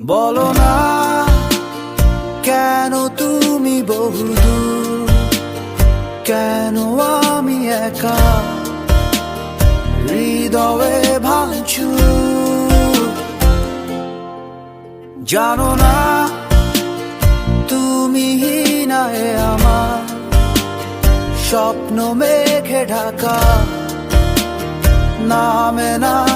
বলো না কেন তুমি বহুদূর, কেন আমি একা হৃদয়ে ভাঙচুর। জানো না তুমি নাই আমার স্বপ্ন মেঘে ঢাকা, নামে না